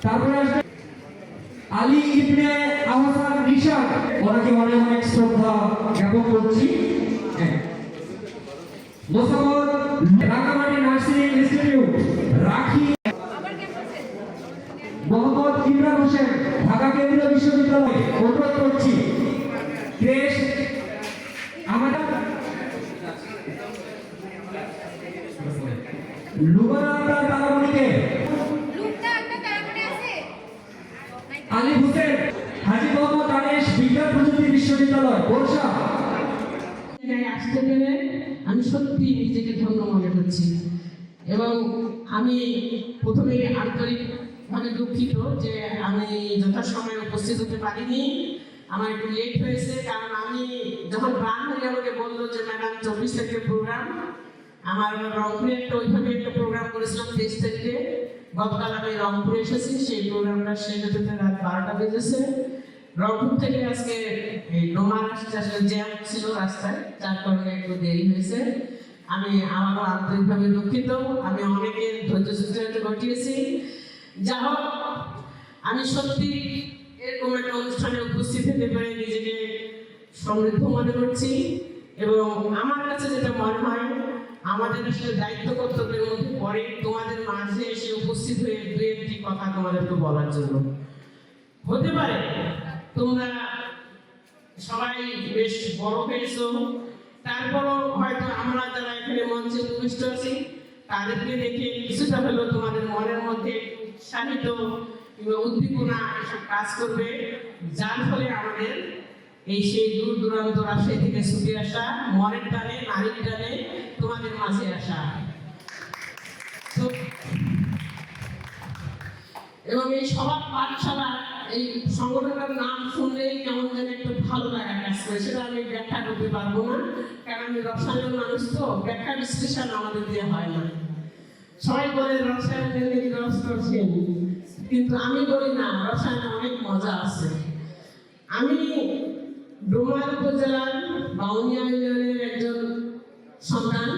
তারপরে আসবে আলী ইবনে আহসান নিশান, ওনাকে অনেক অনেক শ্রদ্ধা জ্ঞাপন করছি। মোসাম্মদ রাঙ্গামাটি নার্সিং ইনস্টিটিউট রাখি, মোহাম্মদ ইমরান হোসেন ঢাকা কেন্দ্রীয় বিশ্ববিদ্যালয় অনুরোধ করছি। দেশ আমাদের লুবানা আক্তার তারামণিকে, আলী হোসেন হাজী মোহাম্মদ আনিস বিজ্ঞান প্রযুক্তি বিশ্ববিদ্যালয় বর্ষা। আসতে পেরে আমি সত্যি নিজেকে ধন্য মনে করছি এবং আমি প্রথমে আন্তরিকভাবে দুঃখিত যে আমি যথাসময়ে উপস্থিত হতে পারিনি। আমার একটু লেট হয়েছে, কারণ আমি যখন প্রাণ হয়ে আমাকে বললো যে ম্যাডাম 24 তারিখের প্রোগ্রাম, আমার রংপুরে ওইভাবে একটা প্রোগ্রাম করেছিলাম 23 তারিখে। গতকাল আমি রংপুরে এসেছি, সেই প্রোগ্রামটা শেষ হতে রাত 12টা বেজেছে। রংপুর থেকে আজকে ডোমার আসতে আসলে জ্যাম ছিল রাস্তায়, যার কারণে একটু দেরি হয়েছে। আমি আমারও আন্তরিকভাবে দুঃখিত, আমি অনেকের ধৈর্য সূচনা ঘটিয়েছি। যা হোক, আমি সত্যি এরকম একটা অনুষ্ঠানে উপস্থিত হতে পেরে নিজেকে সমৃদ্ধ মনে করছি এবং আমার কাছে যেটা মনে হয় আমাদের আসলে দায়িত্ব কর্তব্যের মধ্যে পড়ে তোমাদের মাঝে এসে উপস্থিত হয়ে দু একটি কথা তোমাদেরকে বলার জন্য। হতে পারে তোমরা সবাই বেশ বড় হয়েছো, তারপরও হয়তো আমরা যারা এখানে মঞ্চে উপবিষ্ট আছি তাদেরকে দেখে কিছুটা হলেও তোমাদের মনের মধ্যে উৎসাহিত কিংবা উদ্দীপনা এসব কাজ করবে, যার ফলে আমাদের এই সেই দূর দূরান্ত রাজশাহী থেকে ছুটে আসা, মনের টানে নারীর টানে তোমাদের মাঝে আসা। এবং এই সবার পাঠশালা, এই সংগঠনটার নাম শুনলেই কেমন যেন একটু ভালো লাগা কাজ করে, সেটা আমি ব্যাখ্যা করতে পারবো না, কারণ আমি রসায়নের মানুষ, তো ব্যাখ্যা বিশ্লেষণ আমাদের দিয়ে হয় না। সবাই বলে রসায়নের নাকি রস করছেন, কিন্তু আমি বলি না, রসায়নে অনেক মজা আছে। আমি ডোমার উপজেলার বাউনিয়া ইউনিয়নের একজন সন্তান।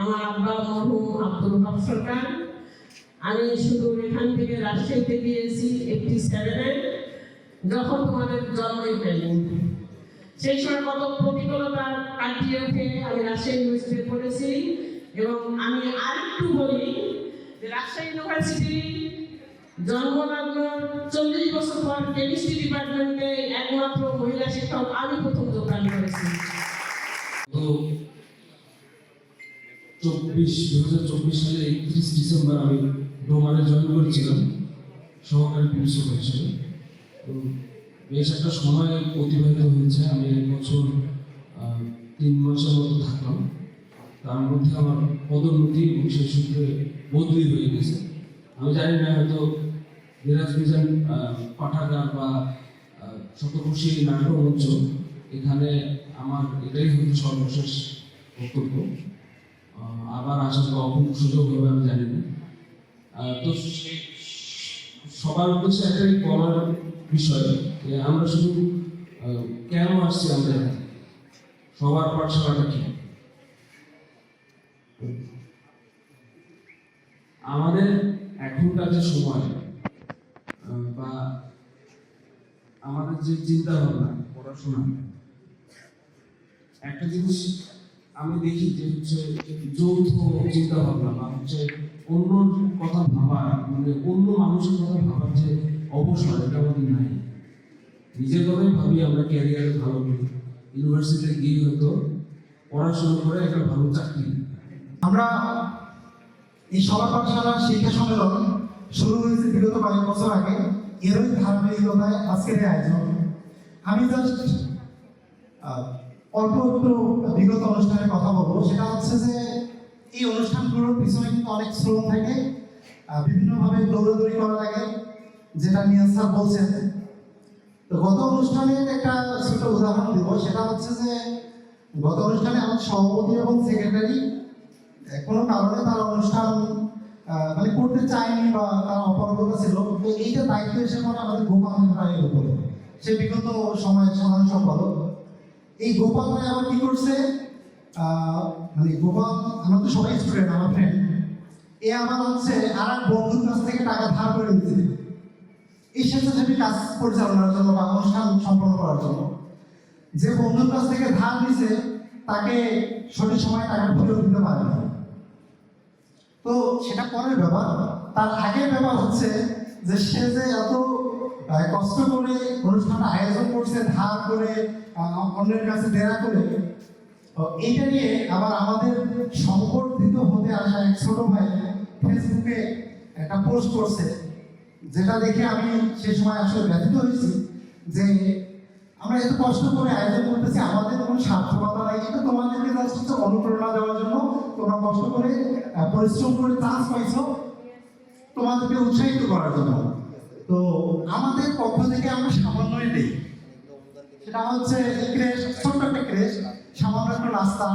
আমার আব্বা মরহুম আব্দুল হক সরকার। আমি শুধু এখান থেকে রাজশাহীতে গিয়েছি 87-এ, যখন তোমাদের জন্মই পাইনি। সেই সময় কত প্রতিকূলতা কাটিয়ে উঠে আমি রাজশাহী ইউনিভার্সিটিতে পড়েছি। এবং আমি আরেকটু বলি যে রাজশাহী ইউনিভার্সিটি জন্মলগ্ন 40 বছর পর কেমিস্ট্রি ডিপার্টমেন্টে একমাত্র মহিলা শিক্ষক আমি প্রথম যোগদান করেছি। তো 2024 সালে 31 ডিসেম্বর আমি ডোমারে জয়েন করেছিলান সহকারী প্রিন্সিপাল হিসেবে। তো বেশ একটা সময় অতিবাহিত হয়েছে, আমি 1 বছর 3 মাসের মতো থাকলাম। তার মধ্যে আমার পদোন্নতি এবং সেই সূত্রে বদলি হয়ে গেছে। আমি জানি না, হয়তো দিরাজ মিজান পাঠাগার বা শতখুশি নাট্যমঞ্চ, এখানে আমার এটাই হয়তো সর্বশেষ বক্তব্য। আবার আসার কখন সুযোগ হবে আমি জানি না। তো সবার উদ্দেশ্যে একটাই বলার বিষয় যে আমরা শুধু কেন আসছি, আমরা সবার পাঠশালাটা কি, আমাদের এখনকার যে সময় বা আমাদের যে চিন্তা ভাবনা পড়াশোনা, একটা জিনিস আমি দেখি যে হচ্ছে যৌথ চিন্তা ভাবনা বা হচ্ছে অন্য কথা ভাবা, মানে অন্য মানুষের কথা ভাবার যে অবসর, এটা আমাদের নাই। নিজের কথাই ভাবি আমরা ক্যারিয়ারে ভালো করি, ইউনিভার্সিটিতে গিয়ে হয়তো পড়াশোনা করে একটা ভালো চাকরি। আমরা এই সবার পাঠশালা শিক্ষা সম্মেলন শুরু হয়েছে বিগত কয়েক বছর আগে, এরই ধারাবাহিকতায় আজকের এই আয়োজন। আমি জাস্ট অল্প একটু বিগত অনুষ্ঠানের কথা বলবো। সেটা হচ্ছে যে এই অনুষ্ঠানগুলোর পিছনে কিন্তু অনেক শ্রম থাকে, বিভিন্নভাবে দৌড়াদৌড়ি করা লাগে, যেটা নিয়াজ স্যার বলছেন। তো গত অনুষ্ঠানের একটা ছোট উদাহরণ দিব। সেটা হচ্ছে যে গত অনুষ্ঠানে আমার সভাপতি এবং সেক্রেটারি কোনো কারণে তারা অনুষ্ঠান মানে করতে চায়নি বা তারা অপারগতা ছিল। তো এইটা দায়িত্ব এসে পরে আমাদের গোপাল ভাইয়ের উপরে, সে বিগত সময়ের সাধারণ সম্পাদক। এই গোপাল ভাই আবার কি করছে, মানে গোপাল, আমরা তো সবাই স্টুডেন্ট, আমার ফ্রেন্ড, এ আবার হচ্ছে আর এক বন্ধুর কাছ থেকে টাকা ধার করে দিচ্ছে। এই স্বেচ্ছাসেবী কাজ পরিচালনার জন্য বা অনুষ্ঠান সম্পন্ন করার জন্য। যে বন্ধুর কাছ থেকে ধার নিছে তাকে সঠিক সময় টাকা ফেরত দিতে পারেনি, তো সেটা পরের ব্যাপার। তার আগের ব্যাপার হচ্ছে যে সে যে এত কষ্ট করে অনুষ্ঠানটা আয়োজন করছে, ধার করে, অন্যের কাছে দেয়া করে, এইটা নিয়ে আবার আমাদের সংবর্ধিত হতে আসা এক ছোট ভাই ফেসবুকে একটা পোস্ট করছে, যেটা দেখে আমি সেই সময় আসলে ব্যথিত হয়েছি যে আমরা এত কষ্ট করে আয়োজন করতেছি, আমাদের কোনো স্বার্থকতা নাই, এটা তোমাদেরকে জাস্ট হচ্ছে অনুপ্রেরণা দেওয়ার জন্য, তোমরা কষ্ট করে পরিশ্রম করে চান্স পাইছো, তোমাদেরকে উৎসাহিত করার জন্য। তো আমাদের পক্ষ থেকে আমরা সামান্যই দিই, সেটা হচ্ছে ক্রেশ, ছোট্ট একটা ক্রেশ, সামান্য একটা রাস্তা।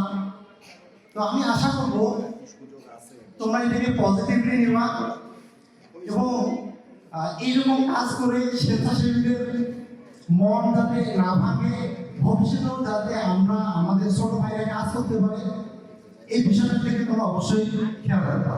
তো আমি আশা করবো তোমরা এটাকে পজিটিভলি নিবা এবং এইরকম কাজ করে স্বেচ্ছাসেবীদের মন যাতে না ভাঙে, ভবিষ্যতেও যাতে আমরা আমাদের ছোট ভাইরা কাজ করতে পারে, এই বিষয়টা থেকে তোমরা অবশ্যই খেয়াল রাখবা।